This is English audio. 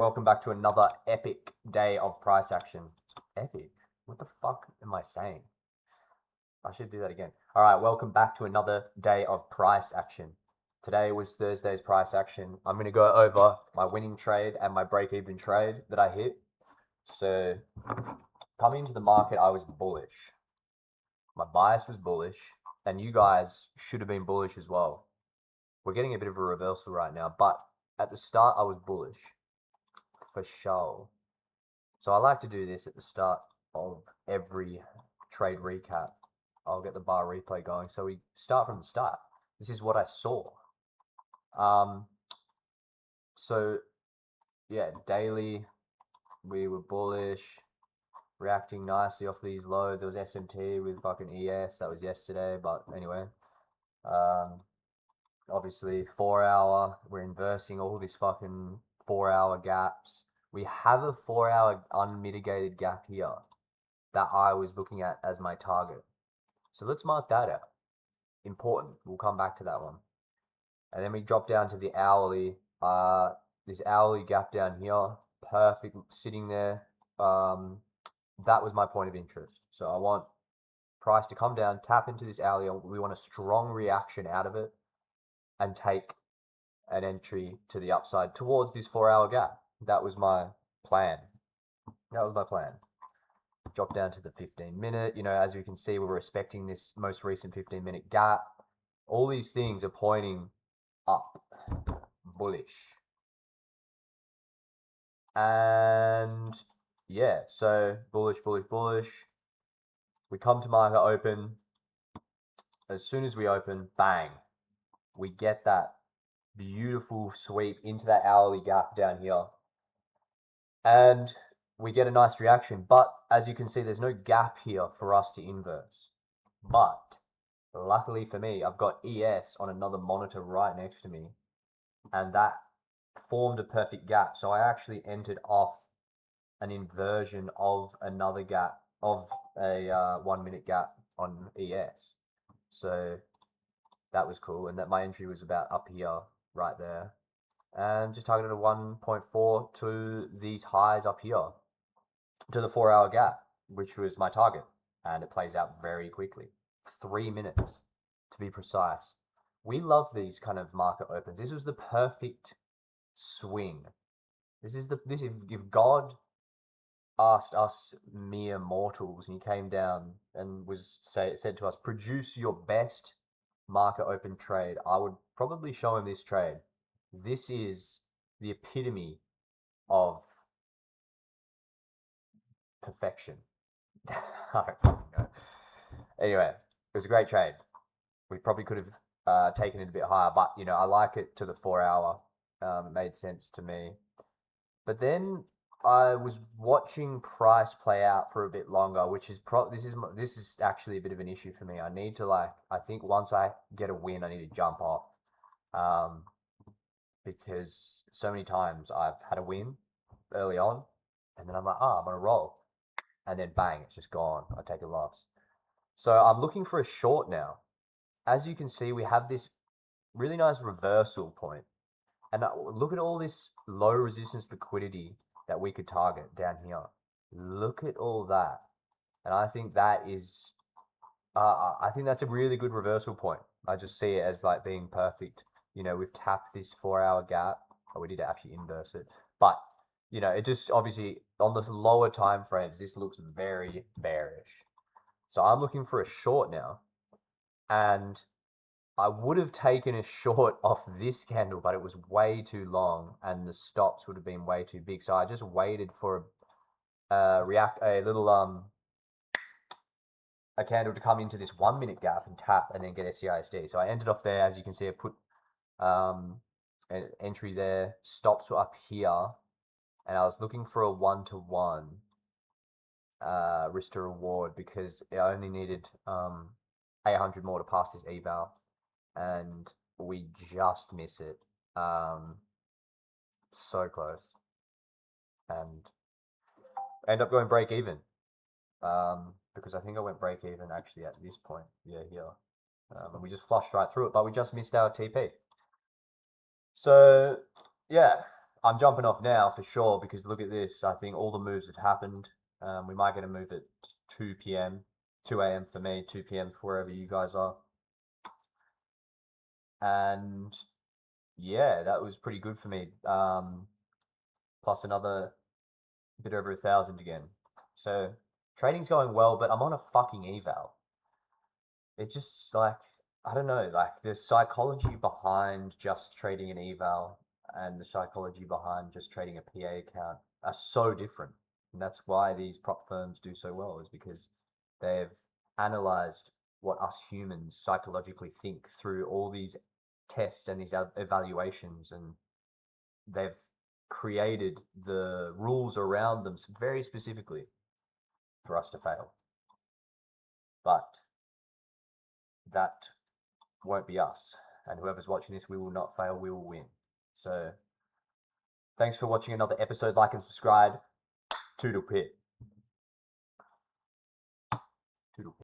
Welcome back to another epic day of price action. Epic? What the fuck am I saying? I should do that again. All right, welcome back to another day of price action. Today was Thursday's price action. I'm going to go over my winning trade and my break-even trade that I hit. So, coming into the market, I was bullish. My bias was bullish, and you guys should have been bullish as well. We're getting a bit of a reversal right now, but at the start, I was bullish. For sure. So I like to do this at the start of every trade recap. I'll get the bar replay going. So we start from the start. This is what I saw. So yeah, daily we were bullish, reacting nicely off these lows. There was SMT with fucking ES. That was yesterday, but anyway. Obviously 4 hour, we're inversing all these fucking 4 hour gaps. We have a 4 hour unmitigated gap here that I was looking at as my target. So let's mark that out. Important. We'll come back to that one. And then we drop down to the hourly. This hourly gap down here, perfect, sitting there. That was my point of interest. So I want price to come down, tap into this hourly. We want a strong reaction out of it and take an entry to the upside towards this 4 hour gap. That was my plan. Drop down to the 15-minute. As you can see, we're respecting this most recent 15-minute gap. All these things are pointing up, bullish. And yeah, so bullish. We come to market open. As soon as we open, bang, we get that beautiful sweep into that hourly gap down here. And we get a nice reaction, but as you can see, there's no gap here for us to inverse. But luckily for me, I've got ES on another monitor right next to me, and that formed a perfect gap. So I actually entered off an inversion of another gap, of a 1 minute gap on ES. So that was cool, and that my entry was about up here, right there. And just targeted a 1.4 to these highs up here, to the 4 hour gap, which was my target. And it plays out very quickly. 3 minutes, to be precise. We love these kind of market opens. This was the perfect swing. If God asked us mere mortals, and he came down and said to us, produce your best market open trade, I would probably show him this trade. This is the epitome of perfection. I don't fucking know. Anyway, it was a great trade. We probably could have taken it a bit higher, but I like it to the 4 hour. It made sense to me. But then I was watching price play out for a bit longer, which is this is actually a bit of an issue for me. I need to I think once I get a win, I need to jump off. Because so many times I've had a win early on, and then I'm like, I'm on a roll, and then bang, it's just gone. I take a loss. So I'm looking for a short now. As you can see, we have this really nice reversal point, and look at all this low resistance liquidity that we could target down here. Look at all that, and I think that is, I think that's a really good reversal point. I just see it as being perfect. We've tapped this 4 hour gap. Oh, we did actually inverse it. But, it just obviously on the lower time frames, this looks very bearish. So I'm looking for a short now. And I would have taken a short off this candle, but it was way too long and the stops would have been way too big. So I just waited for a candle to come into this 1 minute gap and tap and then get a CISD. So I ended off there. As you can see, I put an entry there, stops were up here, and I was looking for a 1-to-1 risk to reward because I only needed 800 more to pass this eval, and we just miss it. So close, and end up going break even. Because I think I went break even actually at this point. Yeah, here. And we just flushed right through it, but we just missed our TP. So, yeah, I'm jumping off now for sure because look at this. I think all the moves have happened. We might get a move at 2 p.m., 2 a.m. for me, 2 p.m. for wherever you guys are. And yeah, that was pretty good for me. Plus another bit over 1,000 again. So trading's going well, but I'm on a fucking eval. It just like, I don't know, like the psychology behind just trading an eval and the psychology behind just trading a PA account are so different. And that's why these prop firms do so well, is because they've analyzed what us humans psychologically think through all these tests and these evaluations, and they've created the rules around them very specifically for us to fail. But that won't be us. And whoever's watching this, we will not fail, we will win. So thanks for watching another episode. Like and subscribe. Toodle pit. Toodle pit.